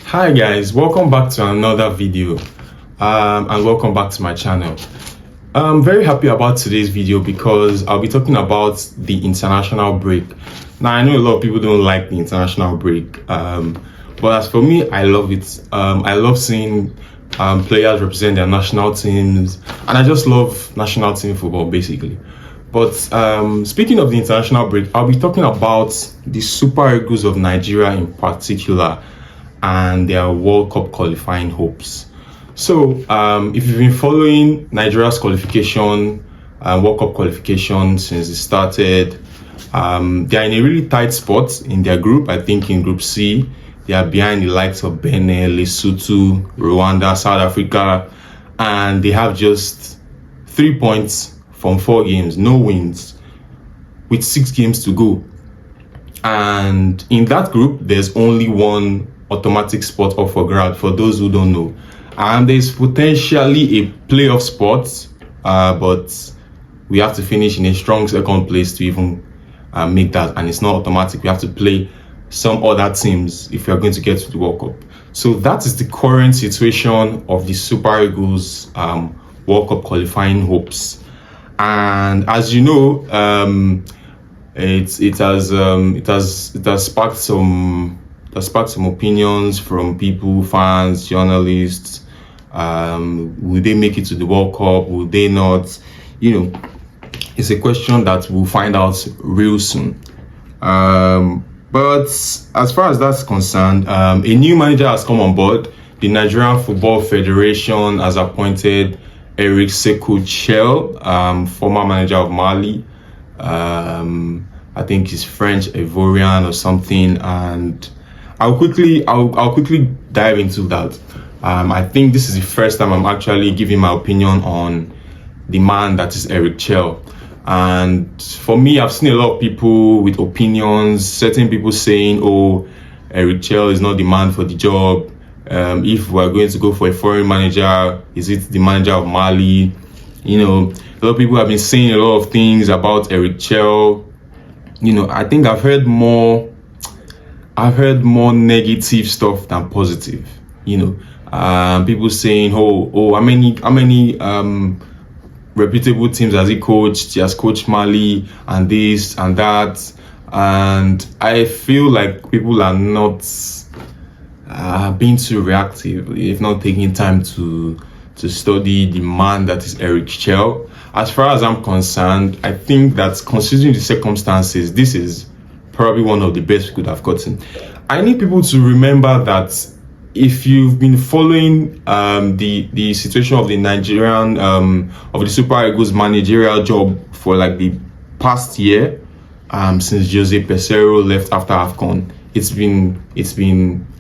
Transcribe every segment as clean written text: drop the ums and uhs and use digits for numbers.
Hi guys, welcome back to another video and welcome back to my channel. I'm very happy about today's video because I'll be talking about the international break. Now I know a lot of people don't like the international break, but as for me, I love it. I love seeing players represent their national teams, and I just love national team football basically. But speaking of the international break, I'll be talking about the Super Eagles of Nigeria in particular and their World Cup qualifying hopes. So if you've been following Nigeria's qualification, World Cup qualification since it started, they're in a really tight spot in their group. I think in Group C, they are behind the likes of Benin, Lesotho, Rwanda, South Africa, and they have just 3 points from 4 games, no wins, with 6 games to go. And in that group, there's only one automatic spot up for grab for those who don't know, and there's potentially a playoff spot, but we have to finish in a strong second place to even make that, and it's not automatic. We have to play some other teams if we are going to get to the World Cup. So that is the current situation of the Super Eagles World Cup qualifying hopes. And as you know, it has sparked some opinions from people, fans, journalists. Will they make it to the World Cup? Will they not? You know, it's a question that we'll find out real soon. But as far as that's concerned, a new manager has come on board. The Nigerian Football Federation has appointed Eric Chelle, former manager of Mali. I think he's French, Ivorian or something, and I'll quickly dive into that. I think this is the first time I'm actually giving my opinion on the man that is Eric Chelle. And for me, I've seen a lot of people with opinions, certain people saying, oh, Eric Chelle is not the man for the job. If we're going to go for a foreign manager, is it the manager of Mali? You know, a lot of people have been saying a lot of things about Eric Chelle. You know, I think I've heard more negative stuff than positive. You know, people saying, oh, how many reputable teams has he coached? He has coached Mali and this and that, and I feel like people are not being too reactive, if not taking time to study the man that is Eric Chelle. As far as I'm concerned, I think that considering the circumstances, this is probably one of the best we could have gotten. I need people to remember that if you've been following the situation of the Nigerian of the Super Eagles managerial job for like the past year, since Jose Peseiro left after AFCON, it's been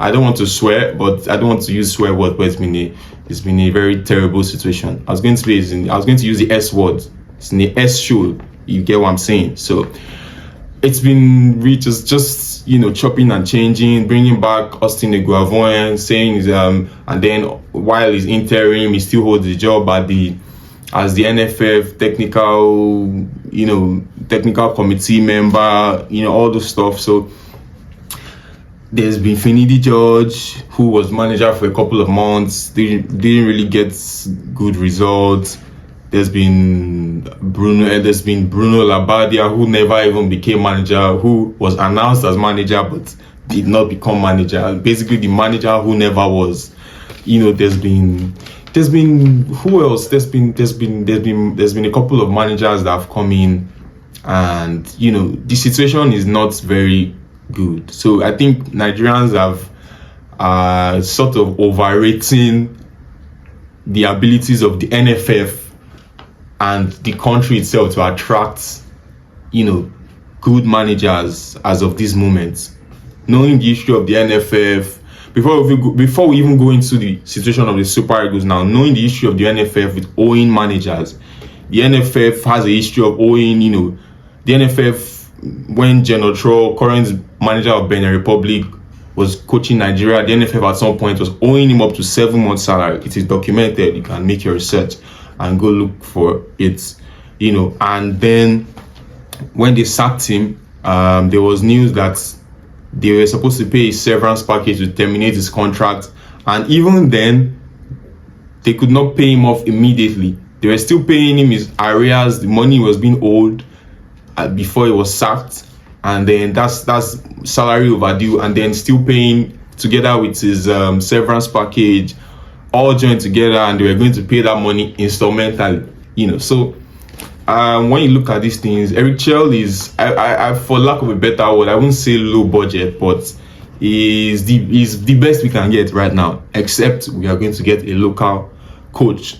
I don't want to swear, but I don't want to use swear word, but it's been a very terrible situation. I was going to use the S word. It's in the S show. You get what I'm saying? So it's been just you know, chopping and changing, bringing back Austin Eguavoen, saying and then while he's interim, he still holds the job as the NFF technical committee member, you know, all those stuff. So there's been Finidi George, who was manager for a couple of months, didn't really get good results. There's been Bruno Labbadia, who never even became manager, who was announced as manager but did not become manager. Basically, the manager who never was. You know, there's been who else? There's been a couple of managers that have come in, and you know, the situation is not very good. So I think Nigerians have sort of overrating the abilities of the NFF and the country itself to attract, you know, good managers as of this moment. Knowing the issue of the NFF, before we even go into the situation of the Super Eagles now, knowing the issue of the NFF with owing managers, the NFF has a history of owing, you know, the NFF, when Genotro, current manager of Benin Republic, was coaching Nigeria, the NFF at some point was owing him up to 7 months' salary. It is documented. You can make your research and go look for it, you know. And then when they sacked him, there was news that They were supposed to pay a severance package to terminate his contract, and even then, they could not pay him off immediately. They were still paying him his arrears. The money was being owed before he was sacked, and then that's salary overdue, and then still paying together with his severance package, all joined together, and they were going to pay that money instrumentally. So when you look at these things, Eric Chelle is, I for lack of a better word, I wouldn't say low budget, but is the best we can get right now, except we are going to get a local coach.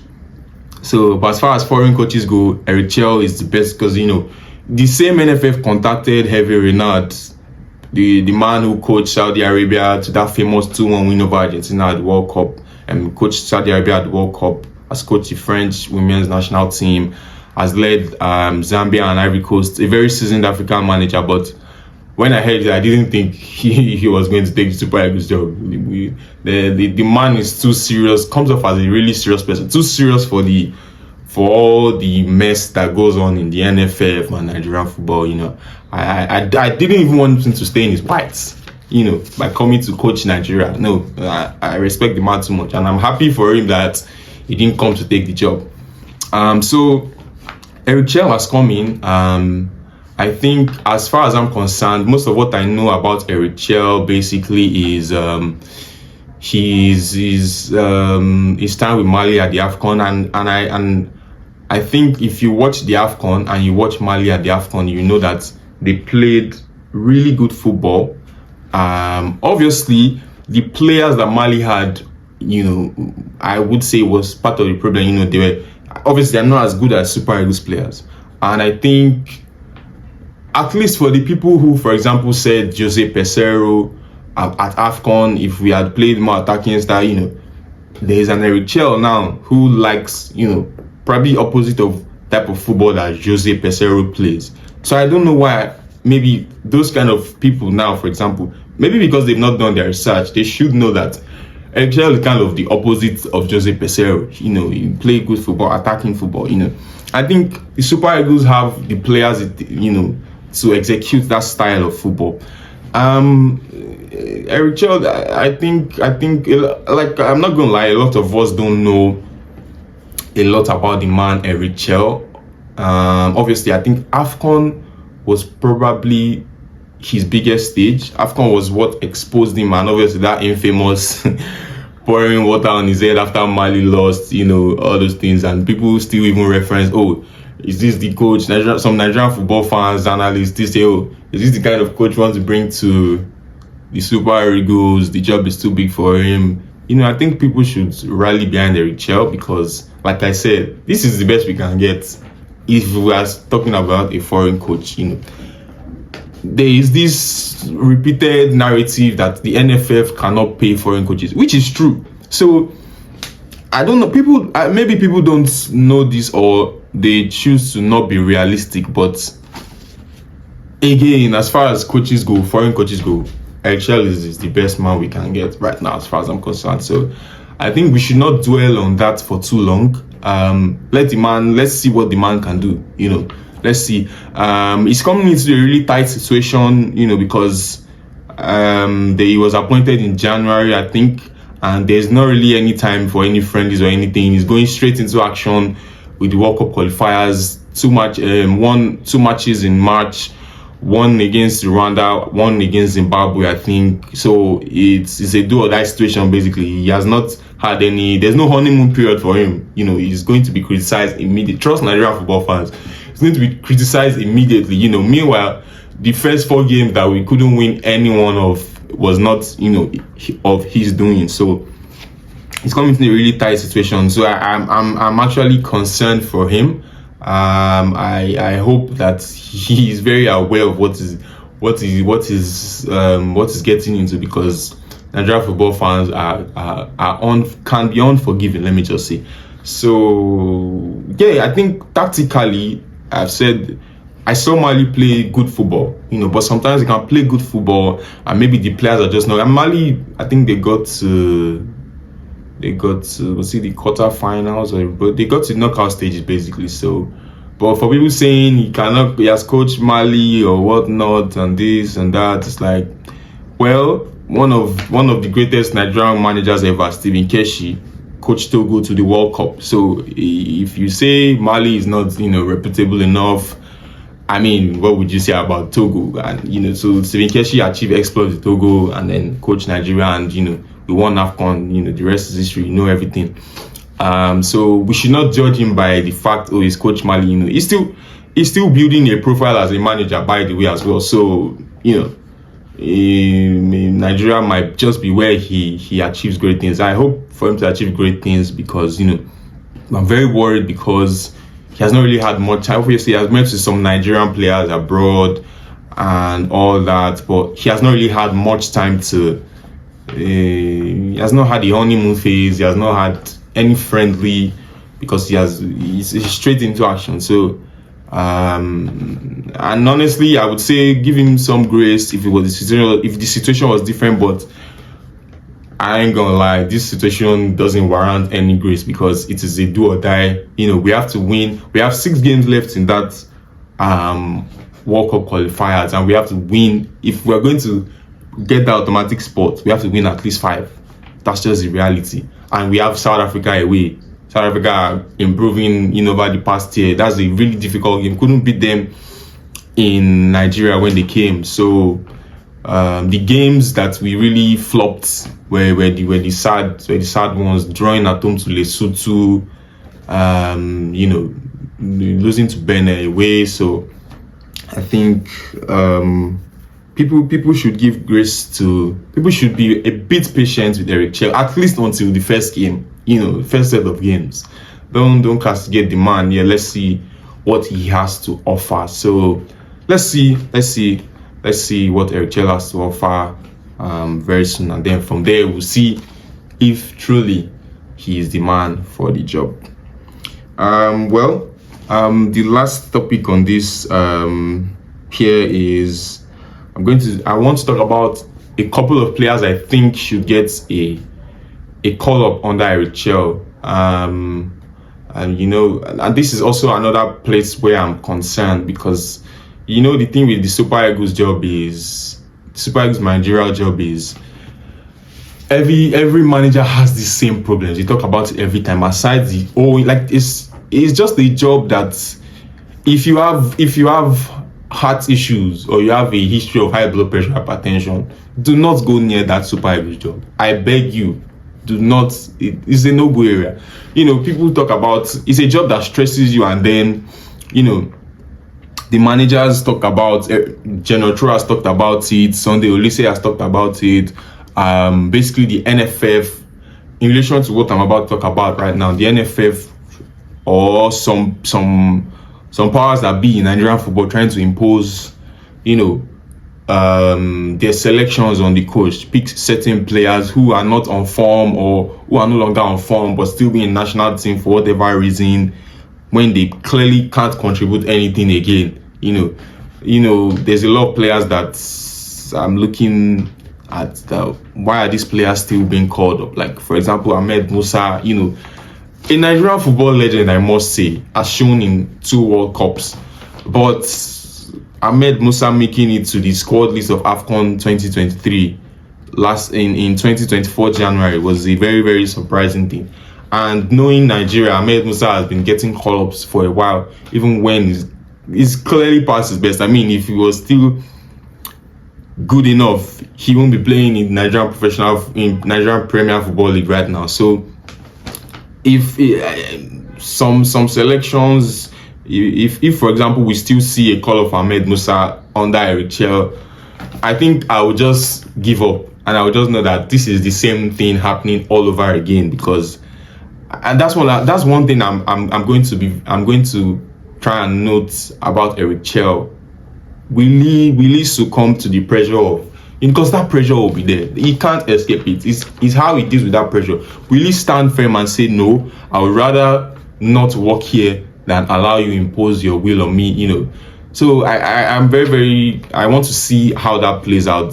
So, but as far as foreign coaches go, Eric Chelle is the best, because the same NFF contacted Hervé Renard, the man who coached Saudi Arabia to that famous 2-1 win over Argentina at the World Cup, and coached Saudi Arabia at the World Cup, has coached the French women's national team, has led Zambia and Ivory Coast, a very seasoned African manager. But when I heard that, I didn't think he was going to take the Super Eagles job. The man is too serious, comes off as a really serious person, too serious for all the mess that goes on in the NFF and Nigerian football. I didn't even want him to stay in his whites, by coming to coach Nigeria. No, I respect the man too much, and I'm happy for him that he didn't come to take the job. So Eric Chelle has come in. I think, as far as I'm concerned, most of what I know about Eric Chelle basically is his time with Mali at the AFCON, and I think if you watch the AFCON and you watch Mali at the AFCON, you know that they played really good football. Obviously, the players that Mali had, I would say was part of the problem. They were obviously, they're not as good as Super Eagles players, and I think, at least for the people who, for example, said Jose Peseiro at AFCON, if we had played more attacking style, there is an Eric Chelle now who likes, probably opposite of type of football that Jose Peseiro plays. So I don't know why maybe those kind of people now, for example, maybe because they've not done their research, they should know that Eric Chelle is kind of the opposite of Jose Peseiro. He play good football, attacking football. I think the Super Eagles have the players, to execute that style of football. Eric Chelle, I think, like, I'm not gonna lie, a lot of us don't know a lot about the man Eric Chelle. Obviously, I think AFCON was probably his biggest stage. AFCON was what exposed him, and obviously that infamous pouring water on his head after Mali lost, all those things, and people still even reference, oh, is this the coach? Some Nigerian football fans, analysts, they say, oh, is this the kind of coach we want to bring to the Super Eagles? The job is too big for him. I think people should rally behind Eric Chelle, because, like I said, this is the best we can get if we are talking about a foreign coach. There is this repeated narrative that the NFF cannot pay foreign coaches, which is true. So I don't know, maybe people don't know this, or they choose to not be realistic. But again, as far as coaches go, foreign coaches go, Eric Chelle is the best man we can get right now, as far as I'm concerned. So I think we should not dwell on that for too long. Let's see what the man can do. Let's see. He's coming into a really tight situation, because he was appointed in January, I think, and there's not really any time for any friendlies or anything. He's going straight into action with the World Cup qualifiers. Two matches in March, one against Rwanda, one against Zimbabwe, I think. So it's a do or die situation, basically. He has not had there's no honeymoon period for him. He's going to be criticized immediately. Trust Nigerian football fans. He's going to be criticized immediately. Meanwhile, the first 4 games that we couldn't win any one of was not, of his doing. So he's coming to a really tight situation. So I'm actually concerned for him. I hope that he is very aware of what is getting into, because Nigerian football fans can be unforgiving, let me just say. So yeah, I think tactically, I've said I saw Mali play good football, but sometimes they can play good football and maybe the players are just not. And Mali, I think they got to the quarterfinals, but they got to knockout stages basically. So, but for people saying he has coached Mali or whatnot and this and that, it's like, Well, one of the greatest Nigerian managers ever, Stephen Keshi, coached Togo to the World Cup. So if you say Mali is not, reputable enough, I mean, what would you say about Togo? And so Stephen Keshi achieved exploits with Togo and then coached Nigeria, and we won AFCON. The rest is history. You know everything. So we should not judge him by the fact, he's coached Mali. He's still building a profile as a manager, by the way, as well. So Nigeria might just be where he achieves great things. I hope for him to achieve great things, because I'm very worried because he has not really had much time. Obviously, he has met with some Nigerian players abroad and all that, but he has not really had much time to. He has not had the honeymoon phase. He has not had any friendly, because he's straight into action. So, and honestly, I would say give him some grace if the situation was different. But I ain't gonna lie, this situation doesn't warrant any grace, because it is a do or die. We have to win. We have 6 games left in that World Cup qualifiers, and we have to win. If we're going to get the automatic spot, we have to win at least 5. That's just the reality. And we have South Africa away. South Africa are improving over the past year. That's a really difficult game. Couldn't beat them in Nigeria when they came. So the games that we really flopped were the sad ones. Drawing at home to Lesotho, losing to Benin away. So I think people should give grace to. People should be a bit patient with Eric Chelle, at least until the first game. First set of games. Don't castigate the man. Yeah, let's see what he has to offer. So let's see what Eric Chelle has to offer very soon, and then from there we'll see if truly he is the man for the job. The last topic on this here is I want to talk about a couple of players I think should get a call up under Eric Chelle. And this is also another place where I'm concerned, because the thing with the Super Eagles job is, Super Eagles managerial job is, every manager has the same problems. You talk about it every time. Aside it's just a job that if you have heart issues, or you have a history of high blood pressure, hypertension, do not go near that Super Eagles job. I beg you, do not. It's a no-go area. People talk about it's a job that stresses you, and then the managers talk about, General Tro has talked about it, Sunday Olise has talked about it. Basically the NFF, in relation to what I'm about to talk about right now, the NFF, or some powers that be in Nigerian football, trying to impose their selections on the coach, pick certain players who are not on form, or who are no longer on form but still be in national team for whatever reason, when they clearly can't contribute anything again. There's a lot of players that I'm looking at, why are these players still being called up? Like, for example, Ahmed Musa, a Nigerian football legend, I must say, has shown in 2 World Cups. But Ahmed Musa making it to the squad list of AFCON 2023 in 2024 January was a very, very surprising thing. And knowing Nigeria, Ahmed Musa has been getting call-ups for a while, even when he's clearly past his best. I mean, if he was still good enough, he won't be playing in Nigerian Premier Football League right now. So if some selections, if for example we still see a call of Ahmed Musa under Eric Chelle, I think I would just give up, and I would just know that this is the same thing happening all over again. Because, and that's one thing I'm going to try and note about Eric Chelle. Will he succumb to the pressure of, because that pressure will be there. He can't escape it. It's how he deals with that pressure. Will he stand firm and say, no, I would rather not work here than allow you impose your will on me, So I'm very, very, I want to see how that plays out,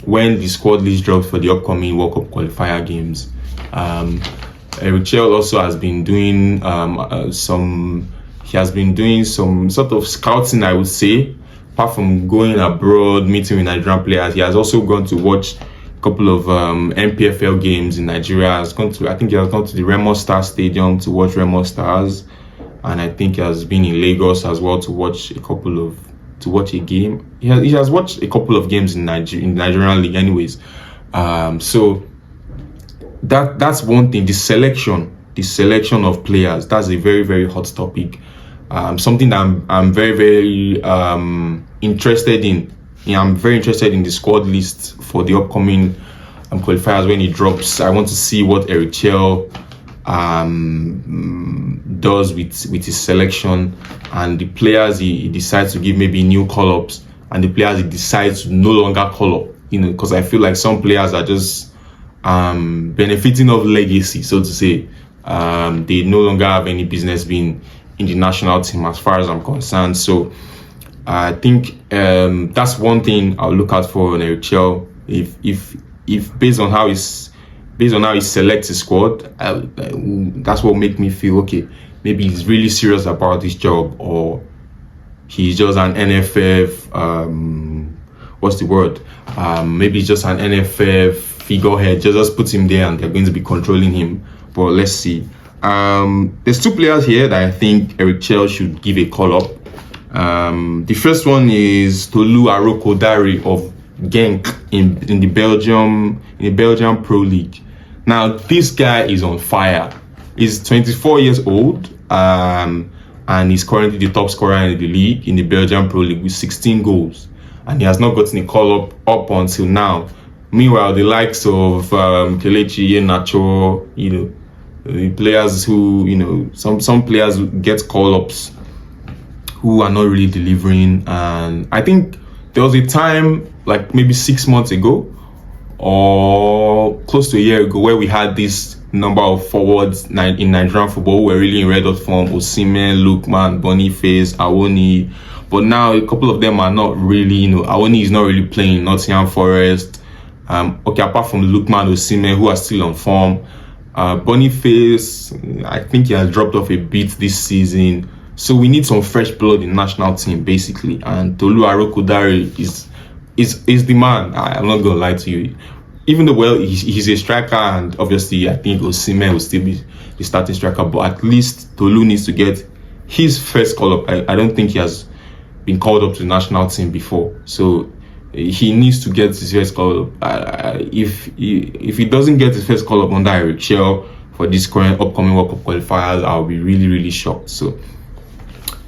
when the squad list drops for the upcoming World Cup qualifier games. Eric Chelle also has been doing some sort of scouting, I would say, apart from going abroad, meeting with Nigerian players, he has also gone to watch a couple of NPFL games in Nigeria. I think he has gone to the Remo Star Stadium to watch Remo Stars, and I think he has been in Lagos as well to watch a game. He has watched a couple of games in the Nigerian league, anyways. So that's one thing. The selection of players, that's a very, very hot topic. Something that I'm very, very interested in. Yeah, I'm very interested in the squad list for the upcoming qualifiers when it drops. I want to see what Eric Chelle does with his selection, and the players he decides to give maybe new call-ups, and the players he decides to no longer call up. Because I feel like some players are just benefiting of legacy, so to say. They no longer have any business being in the national team as far as I'm concerned. So I think that's one thing I'll look out for on Eric Chelle. If based on how he selects his squad, that's what make me feel okay. Maybe he's really serious about his job, or he's just an NFF. What's the word? Maybe he's just an NFF figurehead. Just put him there, and they're going to be controlling him. But let's see. There's two players here that I think Eric Chelle should give a call up. The first one is Tolu Arokodare of Genk in the Belgium Pro League. Now this guy is on fire. He's 24 years old, and he's currently the top scorer in the league, in the Belgium Pro League, with 16 goals, and he has not gotten a call up until now. Meanwhile, the likes of Kelechi Iheanacho, the players who, some players get call-ups who are not really delivering. And I think there was a time, like maybe 6 months ago or close to a year ago, where we had this number of forwards in Nigerian football who were really in red hot form: Osimhen, Lookman, Boniface, Awoni. But now a couple of them are not really, Awoni is not really playing in Nottingham Forest. Apart from Lookman, Osimhen, who are still on form. Boniface, I think he has dropped off a bit this season. So we need some fresh blood in the national team, basically. And Tolu Arokodare is the man. I'm not going to lie to you. Even though, he's a striker, and obviously I think Osimhen will still be the starting striker, but at least Tolu needs to get his first call-up. I don't think he has been called up to the national team before. So he needs to get his first call up. If he doesn't get his first call up under Eric Chelle for this current upcoming World Cup qualifiers, I'll be really, really shocked. So,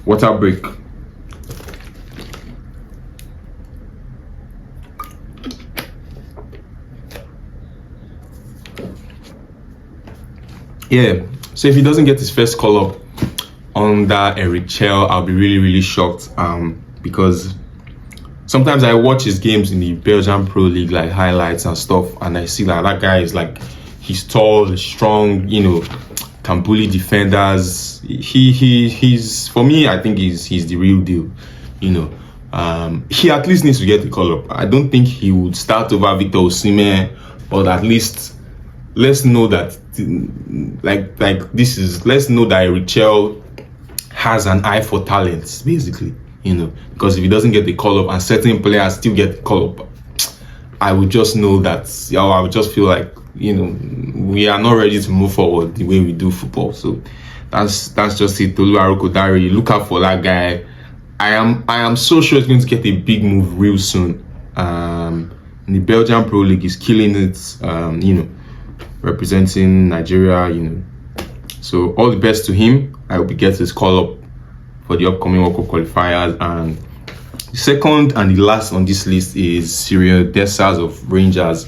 water break. Yeah. So if he doesn't get his first call up under Eric Chelle, I'll be really, really shocked. Because sometimes I watch his games in the Belgian Pro League, like highlights and stuff, and I see that guy is like, he's tall, he's strong, can bully defenders. He's for me, I think he's the real deal. He at least needs to get the call up. I don't think he would start over Victor Osimhen, but at least let's know that let's know that Eric Chelle has an eye for talent, basically. Because if he doesn't get the call up and certain players still get the call up, I would just know that, I would just feel like, we are not ready to move forward the way we do football. So that's just it. Tolu Arokodare, look out for that guy. I am so sure he's going to get a big move real soon. In the Belgian Pro League, he's killing it, representing Nigeria, So all the best to him. I hope he gets his call up for the upcoming World Cup qualifiers. And the second and the last on this list is Cyril Dessers of Rangers,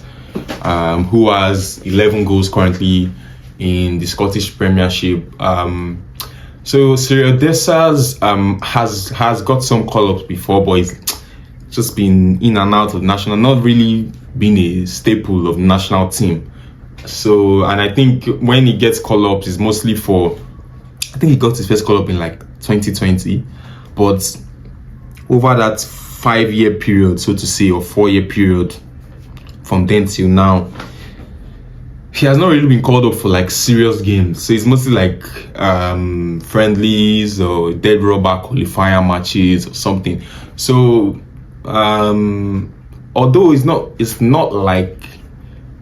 who has 11 goals currently in the Scottish Premiership. So Cyril Dessers has got some call-ups before, but he's just been in and out of national, not really been a staple of the national team. So, and I think when he gets call-ups, it's mostly for, I think he got his first call-up in like 2020, but over that 5-year period, so to say, or 4-year period, from then till now, he has not really been called up for like serious games. So it's mostly like friendlies or dead rubber qualifier matches or something. So although it's not like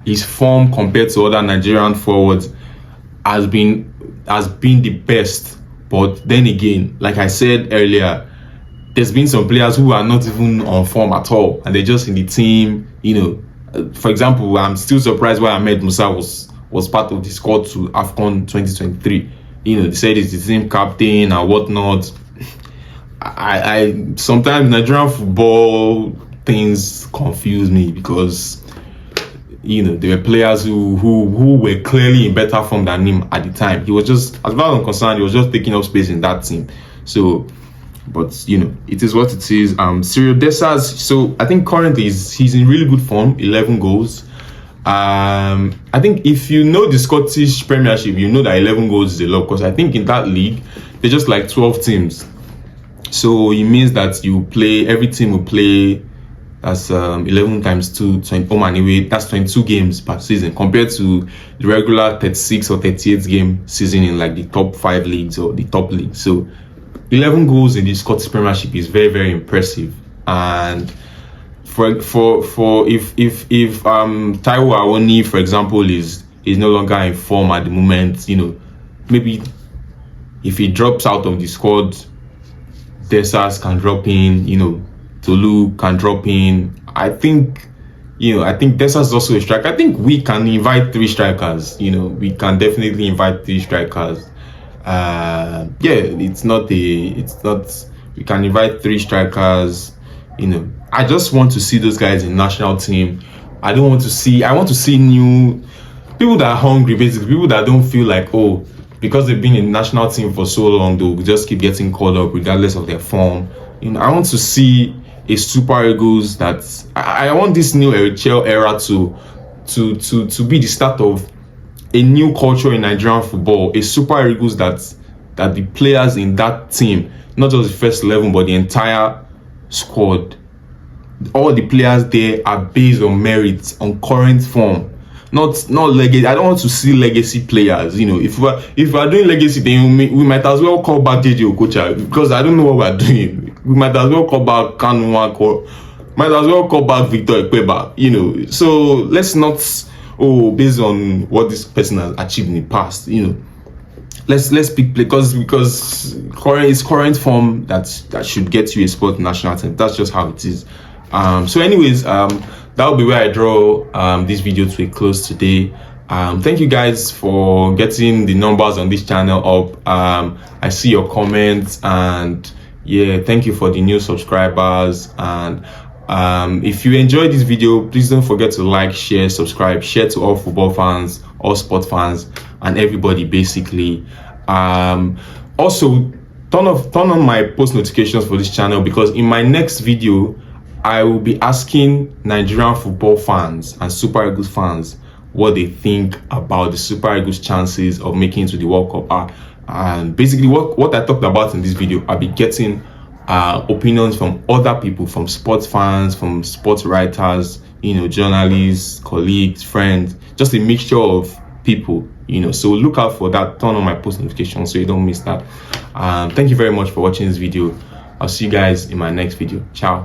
his form compared to other Nigerian forwards has been the best. But then again, like I said earlier, there's been some players who are not even on form at all, and they're just in the team. For example, I'm still surprised why Ahmed Musa was part of the squad to AFCON 2023. They said he's the team captain and whatnot. I sometimes Nigerian football things confuse me, because there were players who were clearly in better form than him at the time. He was just, as far as I'm concerned, he was just taking up space in that team. So, but it is what it is. Cyril Dessers, so I think currently he's in really good form, 11 goals. I think if you know the Scottish Premiership, you know that 11 goals is a lot, because I think in that league they're just like 12 teams. So it means that every team will play. That's 11 times 2, 20 home and away. That's 22 games per season, compared to the regular 36 or 38 game season in like the top 5 leagues or the top league. So 11 goals in the Scottish Premiership is very, very impressive. And for if Taiwo Awoni, for example, is no longer in form at the moment, maybe if he drops out of the squad, Dessers can drop in, Tolu can drop in. I think Dessers is also a striker. I think we can invite 3 strikers. We can definitely invite 3 strikers. We can invite 3 strikers. I just want to see those guys in national team. I want to see new people that are hungry, basically people that don't feel like, oh, because they've been in the national team for so long, they'll just keep getting called up regardless of their form. I want to see a Super Eagles that I want this new Eric Chelle era to be the start of a new culture in Nigerian football. A Super Eagles that the players in that team, not just the first 11 but the entire squad, all the players there are based on merit, on current form, not legacy. I don't want to see legacy players. If we're doing legacy, then we might as well call back JJ Okocha, because I don't know what we're doing. We might as well call back Kanwa, or might as well call back Victor Ekpeba. So let's not based on what this person has achieved in the past. Let's pick, because it's current form that should get you a spot in national team. That's just how it is. So anyways, that will be where I draw this video to a close today. Thank you guys for getting the numbers on this channel up. I see your comments, and yeah, thank you for the new subscribers. And if you enjoyed this video, please don't forget to like, share, subscribe, share to all football fans, all sport fans, and everybody basically. Also turn on my post notifications for this channel, because in my next video I will be asking Nigerian football fans and Super Eagles fans what they think about the Super Eagles' chances of making it to the World Cup. And basically what I talked about in this video, I'll be getting opinions from other people, from sports fans, from sports writers, journalists, colleagues, friends, just a mixture of people, so look out for that. Turn on my post notifications so you don't miss that. Thank you very much for watching this video. I'll see you guys in my next video. Ciao.